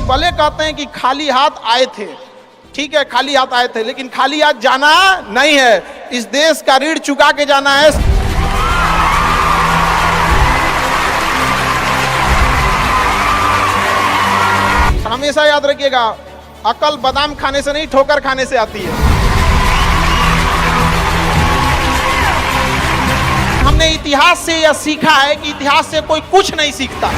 लोग भले कहते हैं कि खाली हाथ आए थे, ठीक है खाली हाथ आए थे, लेकिन खाली हाथ जाना नहीं है। इस देश का ऋण चुका के जाना है। हमेशा याद रखिएगा, अकल बादाम खाने से नहीं ठोकर खाने से आती है। हमने इतिहास से यह सीखा है कि इतिहास से कोई कुछ नहीं सीखता।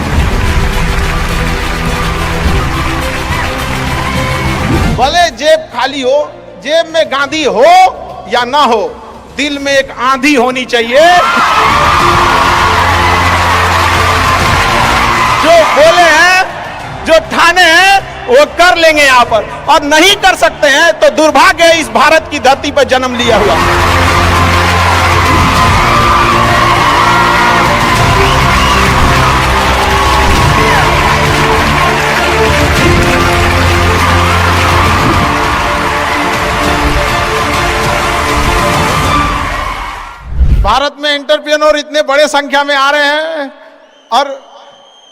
भले जेब खाली हो, जेब में गांधी हो या ना हो, दिल में एक आंधी होनी चाहिए। जो बोले हैं, जो ठाने हैं, वो कर लेंगे यहां पर, और नहीं कर सकते हैं तो दुर्भाग्य है इस भारत की धरती पर जन्म लिया हुआ। भारत में एंटरप्रेन्योर इतने बड़े संख्या में आ रहे हैं और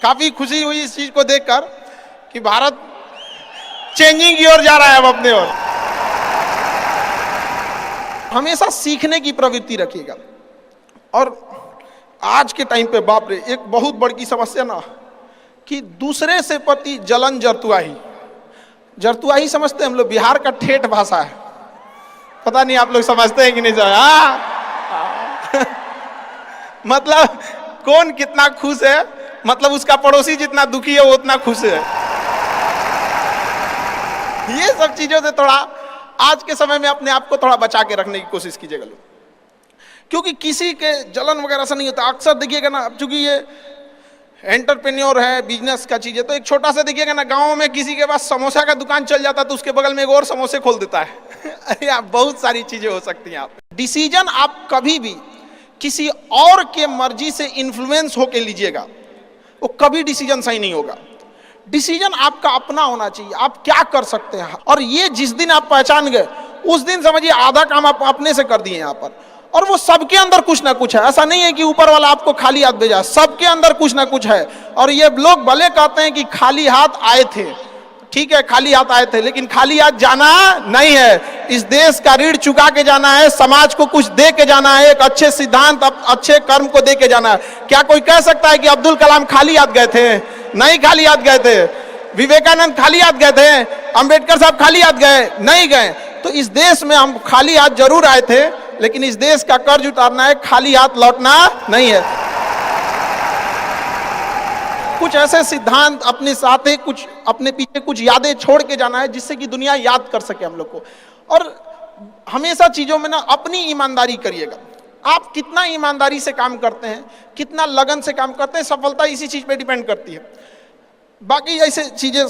काफी खुशी हुई इस चीज को देखकर कि भारत चेंजिंग की ओर जा रहा है अब अपने ओर। हमेशा सीखने की प्रवृत्ति रखिएगा। और आज के टाइम पे बाप रे, एक बहुत बड़ी समस्या ना कि दूसरे से प्रति जलन जरतुआही समझते हैं हम लोग, बिहार का ठेठ भाषा है। पता नहीं आप लोग समझते हैं कि नहीं समझ। मतलब कौन कितना खुश है, मतलब उसका पड़ोसी जितना दुखी है वो उतना खुश है। ये सब चीजों से थोड़ा आज के समय में अपने आप को थोड़ा बचा के रखने की कोशिश कीजिएगा लोग, क्योंकि किसी के जलन वगैरह से नहीं होता। अक्सर देखिएगा ना, अब चूंकि ये एंटरप्रेन्योर है, बिजनेस का चीज है, तो एक छोटा सा देखिएगा ना, गांव में किसी के पास समोसा का दुकान चल जाता तो उसके बगल में एक और समोसे खोल देता है। अरे आप बहुत सारी चीजें हो सकती हैं। आप डिसीजन आप कभी भी किसी और के मर्जी से इन्फ्लुएंस होके लीजिएगा, वो कभी डिसीजन सही नहीं होगा। डिसीजन आपका अपना होना चाहिए, आप क्या कर सकते हैं। और ये जिस दिन आप पहचान गए, उस दिन समझिए आधा काम आप अपने से कर दिए यहाँ पर। और वो सबके अंदर कुछ ना कुछ है, ऐसा नहीं है कि ऊपर वाला आपको खाली हाथ भेजा, सबके अंदर कुछ ना कुछ है। और ये लोग भले कहते हैं कि खाली हाथ आए थे, ठीक है खाली हाथ आए थे, लेकिन खाली हाथ जाना नहीं है। इस देश का ऋण चुका के जाना है, समाज को कुछ दे के जाना है, एक अच्छे सिद्धांत, अच्छे कर्म को दे के जाना है। क्या कोई कह सकता है कि अब्दुल कलाम खाली हाथ गए थे? नहीं खाली हाथ गए थे। विवेकानंद खाली हाथ गए थे? अंबेडकर साहब खाली हाथ गए? नहीं गए। तो इस देश में हम खाली हाथ जरूर आए थे, लेकिन इस देश का कर्ज उतारना है, खाली हाथ लौटना नहीं है। कुछ ऐसे सिद्धांत अपने साथ है, कुछ अपने पीछे कुछ यादें छोड़ के जाना है, जिससे कि दुनिया याद कर सके हम लोग को। और हमेशा चीजों में ना अपनी ईमानदारी करिएगा। आप कितना ईमानदारी से काम करते हैं, कितना लगन से काम करते हैं, सफलता इसी चीज पे डिपेंड करती है। बाकी ऐसे चीजें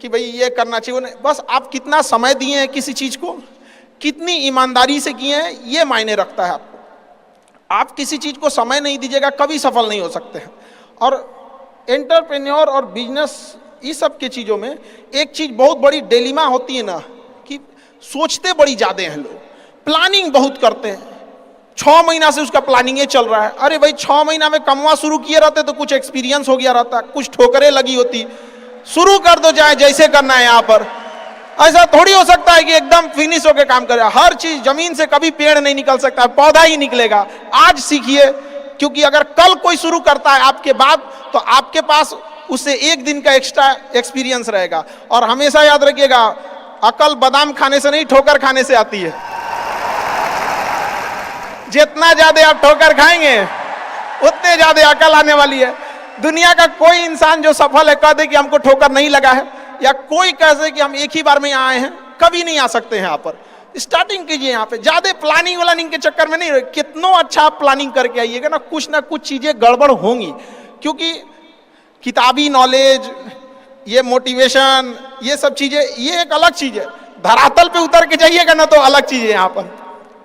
कि भाई ये करना चाहिए, बस आप कितना समय दिए हैं किसी चीज को, कितनी ईमानदारी से किए हैं, ये मायने रखता है आपको। आप किसी चीज को समय नहीं दीजिएगा, कभी सफल नहीं हो सकते हैं। और एंटरप्रेन्योर और बिजनेस, इस सब के चीज़ों में एक चीज़ बहुत बड़ी डिलेमा होती है ना, कि सोचते बड़ी ज़्यादा हैं लोग, प्लानिंग बहुत करते हैं। 6 महीना से उसका प्लानिंग चल रहा है। अरे भाई 6 महीना में कमवा शुरू किए रहते तो कुछ एक्सपीरियंस हो गया रहता, कुछ ठोकरें लगी होती, शुरू कर दो जाए जैसे करना है। यहाँ पर ऐसा थोड़ी हो सकता है कि एकदम फिनिश होकर काम करे। हर चीज, जमीन से कभी पेड़ नहीं निकल सकता है, पौधा ही निकलेगा। आज सीखिए, क्योंकि अगर कल कोई शुरू करता है आपके बाद, तो आपके पास उससे 1 दिन का एक्स्ट्रा एक्सपीरियंस रहेगा। और हमेशा याद रखिएगा, अकल बादाम खाने से नहीं ठोकर खाने से आती है। जितना ज्यादा आप ठोकर खाएंगे उतने ज्यादा अकल आने वाली है। दुनिया का कोई इंसान जो सफल है कह दे कि हमको ठोकर नहीं लगा है, या कोई कह दे कि हम एक ही बार में यहाँ आए हैं, कभी नहीं आ सकते हैं। यहाँ पर स्टार्टिंग कीजिए, यहाँ पे ज्यादा प्लानिंग व्लानिंग के चक्कर में नहीं रहे। कितना अच्छा आप प्लानिंग करके आइएगा ना कुछ चीजें गड़बड़ होंगी, क्योंकि किताबी नॉलेज, ये मोटिवेशन, ये सब चीजें, ये एक अलग चीज है। धरातल पे उतर के जाइएगा ना तो अलग चीज है यहाँ पर,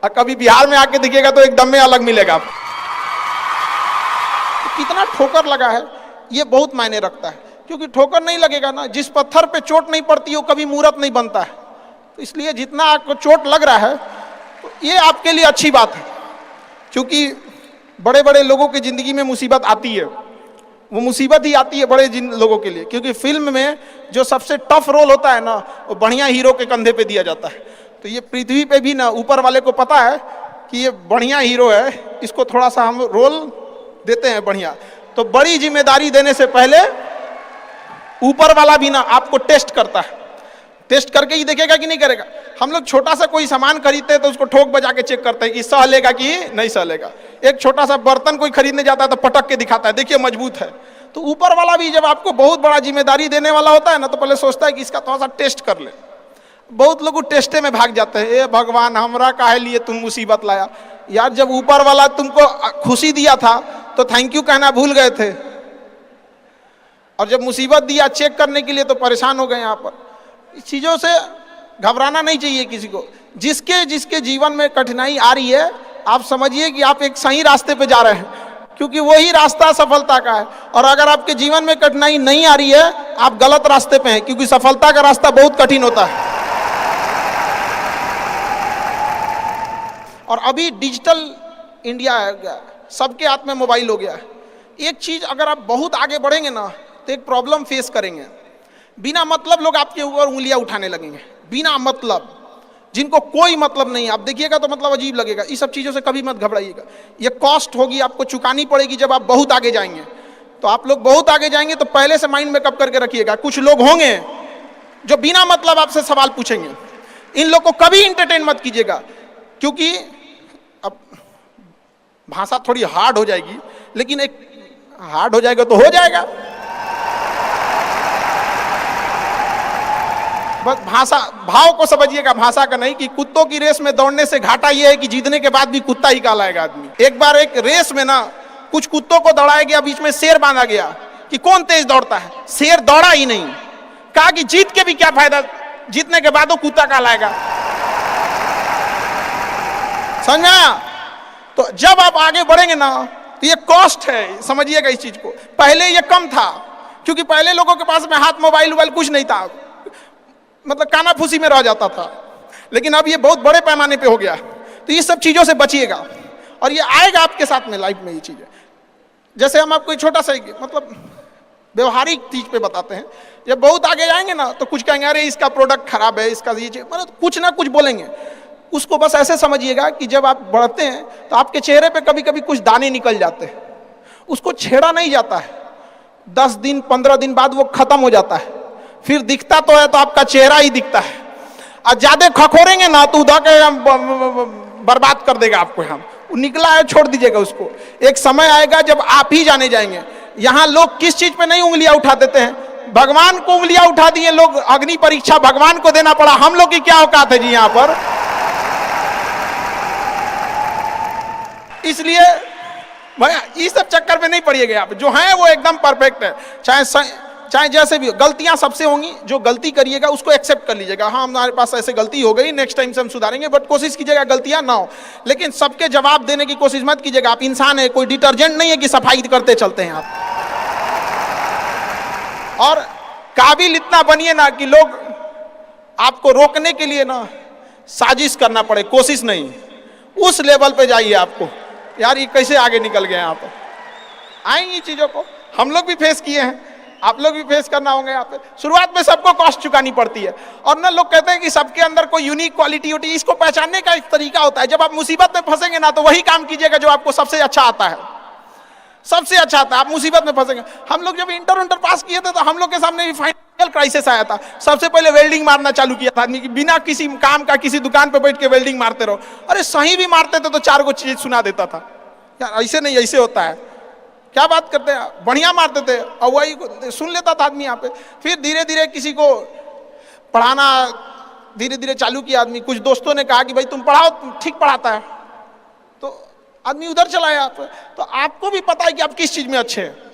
और कभी बिहार में आके देखिएगा तो एकदम में अलग मिलेगा। कितना ठोकर लगा है ये बहुत मायने रखता है, क्योंकि ठोकर नहीं लगेगा ना, जिस पत्थर पे चोट नहीं पड़ती वो कभी मूर्त नहीं बनता है। तो इसलिए जितना आपको चोट लग रहा है तो ये आपके लिए अच्छी बात है, क्योंकि बड़े बड़े लोगों की जिंदगी में मुसीबत आती है, वो मुसीबत ही आती है बड़े जिन लोगों के लिए, क्योंकि फिल्म में जो सबसे टफ रोल होता है ना, वो बढ़िया हीरो के कंधे पे दिया जाता है। तो ये पृथ्वी पे भी ना ऊपर वाले को पता है कि ये बढ़िया हीरो है, इसको थोड़ा सा हम रोल देते हैं बढ़िया। तो बड़ी जिम्मेदारी देने से पहले ऊपर वाला भी ना आपको टेस्ट करता है, टेस्ट करके ही देखेगा कि नहीं करेगा। हम लोग छोटा सा कोई सामान खरीदते हैं तो उसको ठोक बजा के चेक करते हैं कि सह लेगा कि नहीं सह लेगा। एक छोटा सा बर्तन कोई खरीदने जाता है तो पटक के दिखाता है, देखिए मजबूत है। तो ऊपर वाला भी जब आपको बहुत बड़ा जिम्मेदारी देने वाला होता है ना, तो पहले सोचता है कि इसका थोड़ा सा टेस्ट कर ले। बहुत लोग टेस्टे में भाग जाते हैं, ए भगवान हमरा काहे लिए तुम मुसीबत लाया। यार जब ऊपर वाला तुमको खुशी दिया था तो थैंक यू कहना भूल गए थे, और जब मुसीबत दिया चेक करने के लिए तो परेशान हो गए। यहाँ पर इस चीजों से घबराना नहीं चाहिए किसी को। जिसके जिसके जीवन में कठिनाई आ रही है, आप समझिए कि आप एक सही रास्ते पे जा रहे हैं, क्योंकि वही रास्ता सफलता का है। और अगर आपके जीवन में कठिनाई नहीं आ रही है, आप गलत रास्ते पे हैं, क्योंकि सफलता का रास्ता बहुत कठिन होता है। और अभी डिजिटल इंडिया है, सबके हाथ में मोबाइल हो गया है। एक चीज अगर आप बहुत आगे बढ़ेंगे ना, तो एक प्रॉब्लम फेस करेंगे। बिना मतलब लोग आपके ऊपर उंगलियां उठाने लगेंगे, बिना मतलब, जिनको कोई मतलब नहीं। आप देखिएगा तो मतलब अजीब लगेगा। इस सब चीजों से कभी मत घबराइएगा। ये कॉस्ट होगी, आपको चुकानी पड़ेगी जब आप बहुत आगे जाएंगे। तो आप लोग बहुत आगे जाएंगे तो पहले से माइंड मेकअप करके रखिएगा। कुछ लोग होंगे जो बिना मतलब आपसे सवाल पूछेंगे, इन लोग को कभी इंटरटेन मत कीजिएगा, क्योंकि अब भाषा थोड़ी हार्ड हो जाएगी, लेकिन एक हार्ड हो जाएगा तो हो जाएगा। बस भाषा, भाव को समझिएगा, भाषा का नहीं। कि कुत्तों की रेस में दौड़ने से घाटा यह है कि जीतने के बाद भी कुत्ता ही कहलाएगा आदमी। एक बार एक रेस में ना कुछ कुत्तों को दौड़ाया गया, बीच में शेर बांधा गया कि कौन तेज दौड़ता है। शेर दौड़ा ही नहीं, कहा कि जीत के भी क्या फायदा, जीतने के बाद वो कुत्ता कहलाएगा। समझा? तो जब आप आगे बढ़ेंगे ना, तो ये कॉस्ट है, समझिएगा इस चीज को। पहले ये कम था, क्योंकि पहले लोगों के पास में हाथ मोबाइल वोबाइल कुछ नहीं था, मतलब काना फूसी में रह जाता था। लेकिन अब ये बहुत बड़े पैमाने पे हो गया। तो ये सब चीजों से बचिएगा, और ये आएगा आपके साथ में लाइफ में ये चीजें। जैसे हम आपको छोटा सा मतलब व्यवहारिक चीज पे बताते हैं। जब बहुत आगे जाएंगे ना, तो कुछ कहेंगे अरे इसका प्रोडक्ट खराब है, इसका ये चीज, मतलब कुछ ना कुछ बोलेंगे। उसको बस ऐसे समझिएगा कि जब आप बढ़ते हैं तो आपके चेहरे पे कभी कभी कुछ दाने निकल जाते हैं, उसको छेड़ा नहीं जाता है। 10 दिन 15 दिन बाद वो खत्म हो जाता है, फिर दिखता तो है तो आपका चेहरा ही दिखता है। और ज्यादा खखोरेंगे ना तो उधर के बर्बाद कर देगा आपको। हम निकला है छोड़ दीजिएगा उसको। एक समय आएगा जब आप ही जाने जाएंगे। यहाँ लोग किस चीज पे नहीं उंगलियां उठा देते हैं, भगवान को उंगलियां उठा दिए लोग। अग्नि परीक्षा भगवान को देना पड़ा, हम लोग की क्या औकात है जी यहाँ पर। इसलिए भैया इस सब चक्कर में नहीं पड़िएगा। आप जो हैं वो एकदम परफेक्ट है, चाहे जैसे भी हो। गलतियां सबसे होंगी, जो गलती करिएगा उसको एक्सेप्ट कर लीजिएगा। हाँ हमारे पास ऐसे गलती हो गई, नेक्स्ट टाइम से हम सुधारेंगे, बट कोशिश कीजिएगा गलतियां ना हो। लेकिन सबके जवाब देने की कोशिश मत कीजिएगा। आप इंसान है, कोई डिटर्जेंट नहीं है कि सफाई करते चलते हैं आप। और काबिल इतना बनिए ना कि लोग आपको रोकने के लिए ना साजिश करना पड़े, कोशिश नहीं। उस लेवल पे जाइए। आपको यार ये कैसे आगे निकल गए यहाँ पर। आएंगी चीजों को हम लोग भी फेस किए हैं, आप लोग भी फेस करना होंगे। यहाँ पे शुरुआत में सबको कॉस्ट चुकानी पड़ती है। और ना लोग कहते हैं कि सबके अंदर कोई यूनिक क्वालिटी होती है। इसको पहचानने का एक तरीका होता है। जब आप मुसीबत में फंसेंगे ना, तो वही काम कीजिएगा जो आपको सबसे अच्छा आता है, सबसे अच्छा आता है। आप मुसीबत में फंसेंगे। हम लोग जब इंटर पास किए थे तो हम लोग के सामने भी फाइनल क्राइसिस आया था। सबसे पहले वेल्डिंग मारना चालू किया था आदमी की, बिना किसी काम का किसी दुकान पे बैठ के वेल्डिंग मारते रहो। अरे सही भी मारते थे तो 4 को चीज सुना देता था। यार ऐसे नहीं, ऐसे होता है, क्या बात करते हैं। बढ़िया मारते थे और वही सुन लेता था आदमी यहाँ पे। फिर धीरे धीरे किसी को पढ़ाना धीरे धीरे चालू किया आदमी। कुछ दोस्तों ने कहा कि भाई तुम पढ़ाओ, ठीक पढ़ाता है, तो आदमी उधर चला गया। तो आपको भी पता है कि आप किस चीज में अच्छे हैं।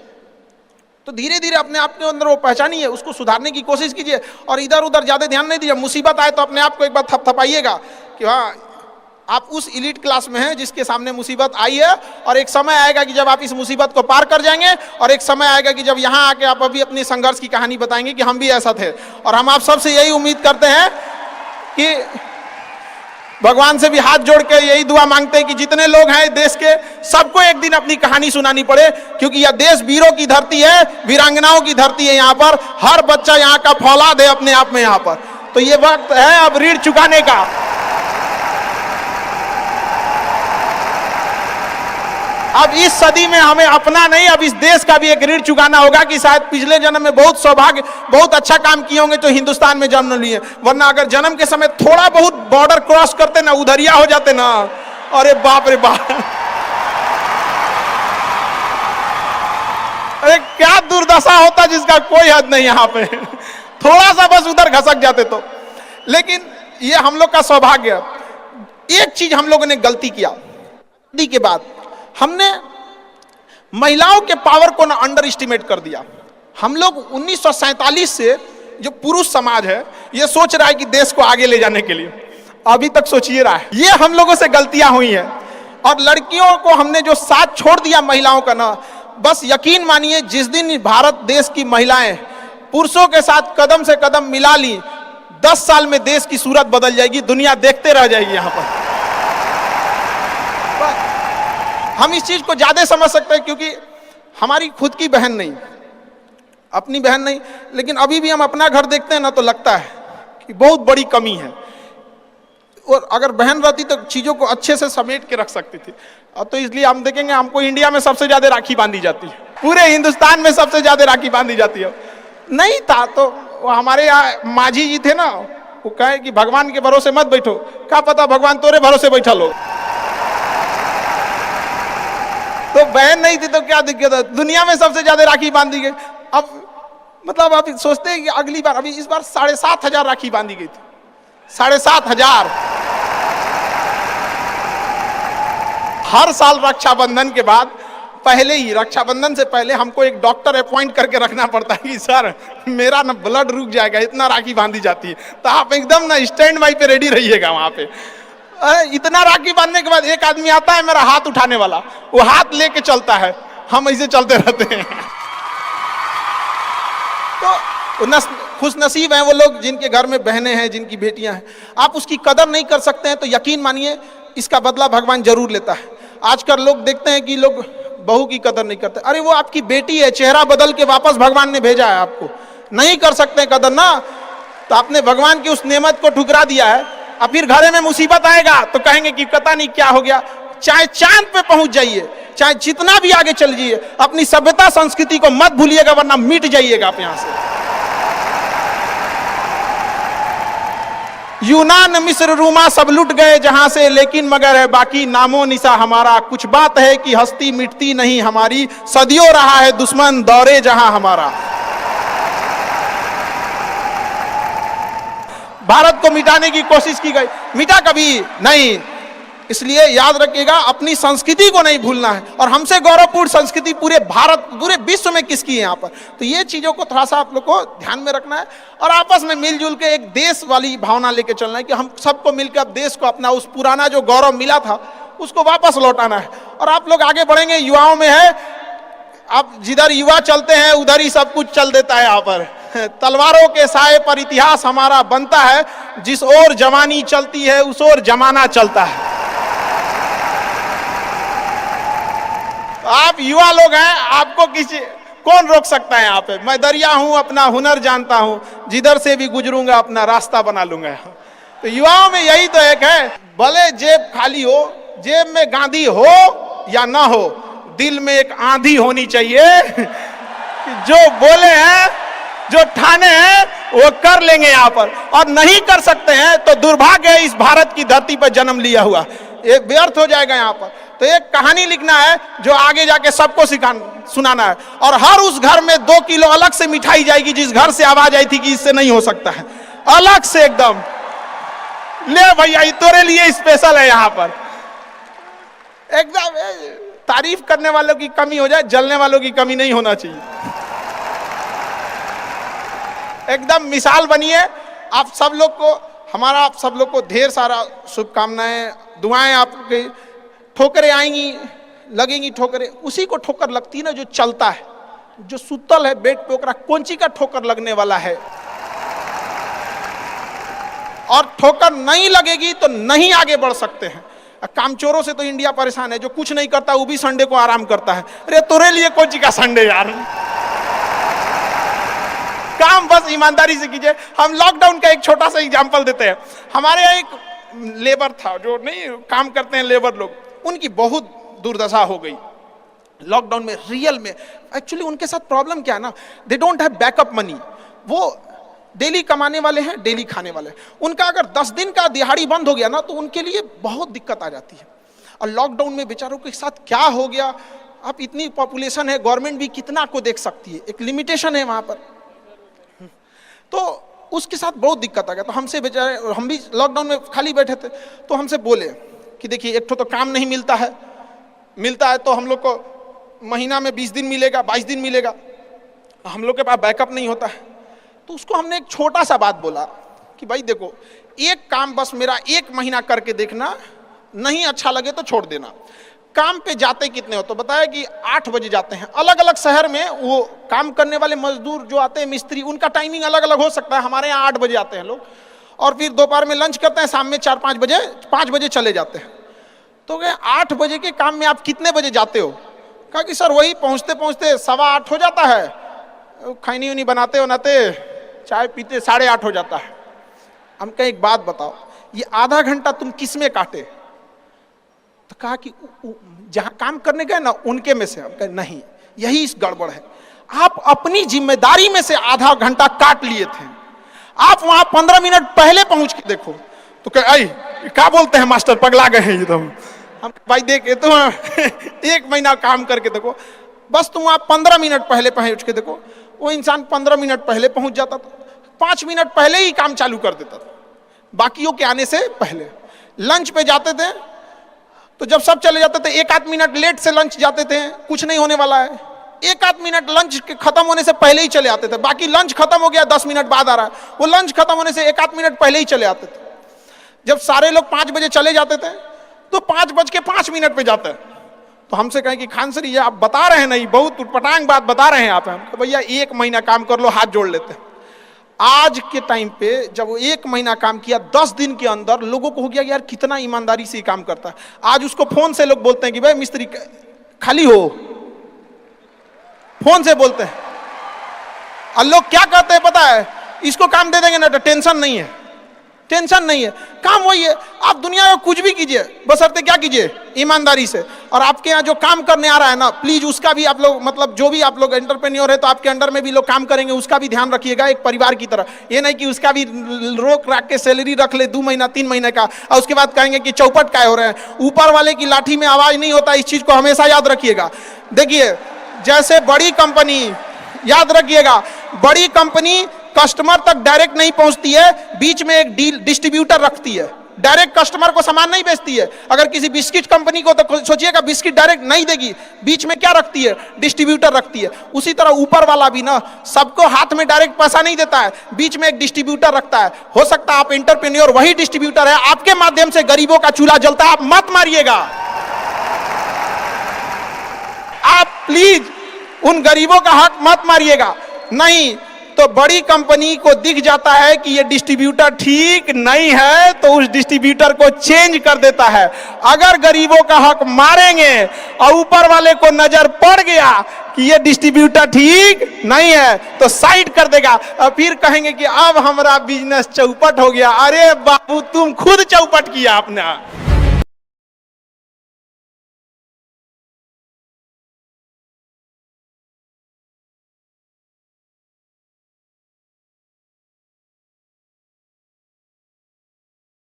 तो धीरे धीरे अपने आप के अंदर वो पहचानिए, उसको सुधारने की कोशिश कीजिए और इधर उधर ज्यादा ध्यान नहीं दीजिए। मुसीबत आए तो अपने आप को एक बार थपथपाइएगा कि हाँ आप उस इलीट क्लास में हैं जिसके सामने मुसीबत आई है। और एक समय आएगा कि जब आप इस मुसीबत को पार कर जाएंगे, और एक समय आएगा कि जब यहाँ आके आप अभी अपनी संघर्ष की कहानी बताएंगे कि हम भी ऐसा थे। और हम आप सबसे यही उम्मीद करते हैं कि भगवान से भी हाथ जोड़ के यही दुआ मांगते हैं कि जितने लोग हैं देश के, सबको एक दिन अपनी कहानी सुनानी पड़े, क्योंकि यह देश वीरों की धरती है, वीरांगनाओं की धरती है। यहाँ पर हर बच्चा यहाँ का फौलाद है अपने आप में यहाँ पर। तो ये वक्त है अब ऋण चुकाने का। अब इस सदी में हमें अपना नहीं, अब इस देश का भी एक ऋण चुकाना होगा कि शायद पिछले जन्म में बहुत सौभाग्य, बहुत अच्छा काम किए होंगे तो हिंदुस्तान में जन्म लिए, वरना अगर जन्म के समय थोड़ा बहुत बॉर्डर क्रॉस करते ना, उधरिया हो जाते ना, अरे बाप रे बाप, अरे क्या दुर्दशा होता जिसका कोई हद नहीं। यहाँ पे थोड़ा सा बस उधर घसक जाते तो। लेकिन ये हम लोग का सौभाग्य। एक चीज हम लोगों ने गलती किया के बाद, हमने महिलाओं के पावर को ना अंडर एस्टिमेट कर दिया। हम लोग 1947 से जो पुरुष समाज है ये सोच रहा है कि देश को आगे ले जाने के लिए, अभी तक सोचिए रहा है। ये हम लोगों से गलतियां हुई हैं। और लड़कियों को हमने जो साथ छोड़ दिया महिलाओं का ना, बस यकीन मानिए जिस दिन भारत देश की महिलाएं पुरुषों के साथ कदम से कदम मिला ली, 10 साल में देश की सूरत बदल जाएगी, दुनिया देखते रह जाएगी। यहाँ पर हम इस चीज को ज्यादा समझ सकते हैं क्योंकि हमारी खुद की बहन नहीं, अपनी बहन नहीं, लेकिन अभी भी हम अपना घर देखते हैं ना तो लगता है कि बहुत बड़ी कमी है। और अगर बहन रहती तो चीजों को अच्छे से समेट के रख सकती थी। अब तो इसलिए हम देखेंगे हमको इंडिया में सबसे ज्यादा राखी बांधी जाती है, पूरे हिंदुस्तान में सबसे ज्यादा राखी बांधी जाती है। नहीं था तो हमारे यहाँ माझी जी थे ना, वो कहे कि भगवान के भरोसे मत बैठो, क्या पता भगवान तोरे भरोसे बैठा लो। तो बहन नहीं थी तो क्या दिक्कत है, दुनिया में सबसे ज्यादा राखी बांधी गई। अब मतलब आप सोचते हैं कि अगली बार, अभी इस बार 7,500 राखी बांधी गई थी, 7,500। हर साल रक्षाबंधन के बाद, पहले ही रक्षाबंधन से पहले हमको एक डॉक्टर अपॉइंट करके रखना पड़ता है कि सर मेरा ना ब्लड रुक जाएगा, इतना राखी बांधी जाती है। तो आप एकदम ना स्टैंड बाई पे रेडी रहिएगा वहां पे। इतना राखी बांधने के बाद एक आदमी आता है मेरा हाथ उठाने वाला, वो हाथ लेके चलता है, हम ऐसे चलते रहते हैं। तो खुश नसीब हैं वो लोग जिनके घर में बहनें हैं, जिनकी बेटियां हैं। आप उसकी कदर नहीं कर सकते हैं तो यकीन मानिए इसका बदला भगवान जरूर लेता है। आजकल लोग देखते हैं कि लोग बहू की कदर नहीं करते। अरे वो आपकी बेटी है, चेहरा बदल के वापस भगवान ने भेजा है आपको, नहीं कर सकते कदर ना, तो आपने भगवान की उस नेमत को ठुकरा दिया है। अब फिर घरे में मुसीबत आएगा तो कहेंगे कि पता नहीं क्या हो गया। चाहे चांद पे पहुंच जाइए, चाहे जितना भी आगे चल जाइए, अपनी सभ्यता संस्कृति को मत भूलिएगा वरना मिट जाइएगा आप यहां से। यूनान मिस्र रूमा सब लुट गए जहां से, लेकिन मगर है बाकी नामो निशा हमारा। कुछ बात है कि हस्ती मिटती नहीं हमारी, सदियों रहा है दुश्मन दौरे जहां हमारा। भारत को मिटाने की कोशिश की गई, मिटा कभी नहीं। इसलिए याद रखिएगा अपनी संस्कृति को नहीं भूलना है। और हमसे गौरवपूर्ण संस्कृति पूरे भारत, पूरे विश्व में किसकी है यहाँ पर। तो ये चीजों को थोड़ा सा आप लोग को ध्यान में रखना है और आपस में मिलजुल के एक देश वाली भावना लेके चलना है कि हम सबको मिलकर अब देश को अपना उस पुराना जो गौरव मिला था उसको वापस लौटाना है। और आप लोग आगे बढ़ेंगे, युवाओं में है, अब जिधर युवा चलते हैं उधर ही सब कुछ चल देता है। यहाँ पर तलवारों के साए पर इतिहास हमारा बनता है, जिस ओर जवानी चलती है उस ओर जमाना चलता है। आप युवा लोग हैं, आपको किसी कौन रोक सकता है यहाँ पे। मैं दरिया हूं, अपना हुनर जानता हूं, जिधर से भी गुजरूंगा अपना रास्ता बना लूंगा। तो युवाओं में यही तो एक है, भले जेब खाली हो, जेब में गांधी हो या ना हो, दिल में एक आंधी होनी चाहिए कि जो बोले हैं, जो ठाने हैं वो कर लेंगे यहाँ पर। और नहीं कर सकते हैं तो दुर्भाग्य है इस भारत की धरती पर जन्म लिया हुआ, ये व्यर्थ हो जाएगा यहाँ पर। तो एक कहानी लिखना है जो आगे जाके सबको सुनाना है। और हर उस घर में 2 किलो अलग से मिठाई जाएगी जिस घर से आवाज आई थी कि इससे नहीं हो सकता है, अलग से एकदम ले भैया ये तेरे लिए स्पेशल है। यहाँ पर एकदम तारीफ करने वालों की कमी हो जाए, जलने वालों की कमी नहीं होना चाहिए। एकदम मिसाल बनिए। आप सब लोग को, हमारा आप सब लोग को ढेर सारा शुभकामनाएं, दुआएं। आपके ठोकरें आएंगी, लगेंगी ठोकरें, उसी को ठोकर लगती है ना जो चलता है, जो सुतल है बेड पे, ओकरा कौन ची का ठोकर लगने वाला है। और ठोकर नहीं लगेगी तो नहीं आगे बढ़ सकते हैं। कामचोरों से तो इंडिया परेशान है, जो कुछ नहीं करता वो भी संडे को आराम करता है। अरे तेरे लिए कौन सी का संडे यार, काम बस ईमानदारी से कीजिए। हम लॉकडाउन का एक छोटा सा एग्जांपल देते हैं। हमारे यहाँ एक लेबर था, जो नहीं काम करते हैं लेबर लोग, उनकी बहुत दुर्दशा हो गई लॉकडाउन में। रियल में एक्चुअली उनके साथ प्रॉब्लम क्या है ना, they don't have backup money. वो डेली कमाने वाले हैं, डेली खाने वाले हैं। उनका अगर 10 दिन का दिहाड़ी बंद हो गया ना तो उनके लिए बहुत दिक्कत आ जाती है। और लॉकडाउन में बेचारों के साथ क्या हो गया, अब इतनी पॉपुलेशन है, गवर्नमेंट भी कितना को देख सकती है, एक लिमिटेशन है वहां पर। तो उसके साथ बहुत दिक्कत आ गया। तो हमसे बेचारे, हम भी लॉकडाउन में खाली बैठे थे, तो हमसे बोले कि देखिए एक तो काम नहीं मिलता है, मिलता है तो हम लोग को महीना में 20 दिन मिलेगा, 22 दिन मिलेगा, हम लोग के पास बैकअप नहीं होता है। तो उसको हमने एक छोटा सा बात बोला कि भाई देखो, एक काम बस मेरा 1 महीना करके देखना, नहीं अच्छा लगे तो छोड़ देना। काम पे जाते कितने हो, तो बताया कि 8 बजे जाते हैं। अलग अलग शहर में वो काम करने वाले मजदूर जो आते हैं, मिस्त्री, उनका टाइमिंग अलग अलग हो सकता है। हमारे यहाँ 8 बजे आते हैं लोग, और फिर दोपहर में लंच करते हैं, शाम में 4-5 बजे 5 बजे चले जाते हैं। तो कहे 8 बजे के काम में आप कितने बजे जाते हो? कहा कि सर वही पहुँचते पहुँचते 7:15 हो जाता है, खैनी उनी बनाते बनाते चाय पीते 8:30 हो जाता है। हम कहे एक बात बताओ, ये आधा घंटा तुम किस में काटे? तो कहा कि जहां काम करने गए ना उनके में से। हम कहे नहीं, यही इस गड़बड़ है। आप अपनी जिम्मेदारी में से आधा घंटा काट लिए थे, आप वहां 15 मिनट पहले पहुंच के देखो। तो कहे आई क्या बोलते हैं मास्टर, पगला गए हैं एकदम। हम भाई देख तुम 1 महीना काम करके देखो, बस तुम वहां 15 मिनट पहले पहुंच के देखो। वो इंसान 15 मिनट पहले पहुंच जाता था, 5 मिनट पहले ही काम चालू कर देता था, बाकियों के आने से पहले। लंच पे जाते थे तो जब सब चले जाते थे 1-8 मिनट लेट से लंच जाते थे, कुछ नहीं होने वाला है। 1-8 मिनट लंच के खत्म होने से पहले ही चले आते थे। बाकी लंच खत्म हो गया 10 मिनट बाद आ रहा है, वो लंच खत्म होने से 1-8 मिनट पहले ही चले आते थे। जब सारे लोग 5 बजे चले जाते थे तो 5:05 पे जाते हैं। तो हमसे कहें कि खान सर ये आप बता रहे हैं नहीं, बहुत उटपटांग बात बता रहे हैं आप। हम भैया 1 महीना काम कर लो, हाथ जोड़ लेते हैं। आज के टाइम पे जब वो 1 महीना काम किया, 10 दिन के अंदर लोगों को हो गया कि यार कितना ईमानदारी से काम करता है। आज उसको फोन से लोग बोलते हैं कि भाई मिस्त्री खाली हो, फोन से बोलते हैं। और लोग क्या कहते हैं पता है, इसको काम दे देंगे ना तो टेंशन नहीं है, टेंशन नहीं है, काम वही है। आप दुनिया में कुछ भी कीजिए, बशर्ते क्या कीजिए, ईमानदारी से। और आपके यहाँ जो काम करने आ रहा है ना, प्लीज उसका भी आप लोग, मतलब जो भी आप लोग एंटरप्रेन्योर है तो आपके अंडर में भी लोग काम करेंगे, उसका भी ध्यान रखिएगा एक परिवार की तरह। ये नहीं कि उसका भी रोक रख के सैलरी रख ले 2 महीना 3 महीने का, और उसके बाद कहेंगे कि चौपट काय हो रहे हैं। ऊपर वाले की लाठी में आवाज नहीं होता, इस चीज को हमेशा याद रखिएगा। देखिए जैसे बड़ी कंपनी, याद रखिएगा, बड़ी कंपनी कस्टमर तक डायरेक्ट नहीं पहुंचती है, बीच में एक डिस्ट्रीब्यूटर रखती है, डायरेक्ट कस्टमर को सामान नहीं बेचती है। अगर किसी बिस्किट कंपनी को, तो सोचिएगा बिस्किट डायरेक्ट नहीं देगी, बीच में क्या रखती है, डिस्ट्रीब्यूटर रखती है। उसी तरह ऊपर वाला भी ना सबको हाथ में डायरेक्ट पैसा नहीं देता है, बीच में एक डिस्ट्रीब्यूटर रखता है। हो सकता है आप एंटरप्रेन्योर वही डिस्ट्रीब्यूटर है, आपके माध्यम से गरीबों का चूल्हा जलता है, आप मत मारिएगा। आप प्लीज उन गरीबों का हक मत मारिएगा। नहीं तो बड़ी कंपनी को दिख जाता है कि ये डिस्ट्रीब्यूटर ठीक नहीं है तो उस डिस्ट्रीब्यूटर को चेंज कर देता है। अगर गरीबों का हक मारेंगे और ऊपर वाले को नजर पड़ गया कि ये डिस्ट्रीब्यूटर ठीक नहीं है तो साइड कर देगा, और फिर कहेंगे कि अब हमारा बिजनेस चौपट हो गया। अरे बाबू तुम खुद चौपट किया आपने।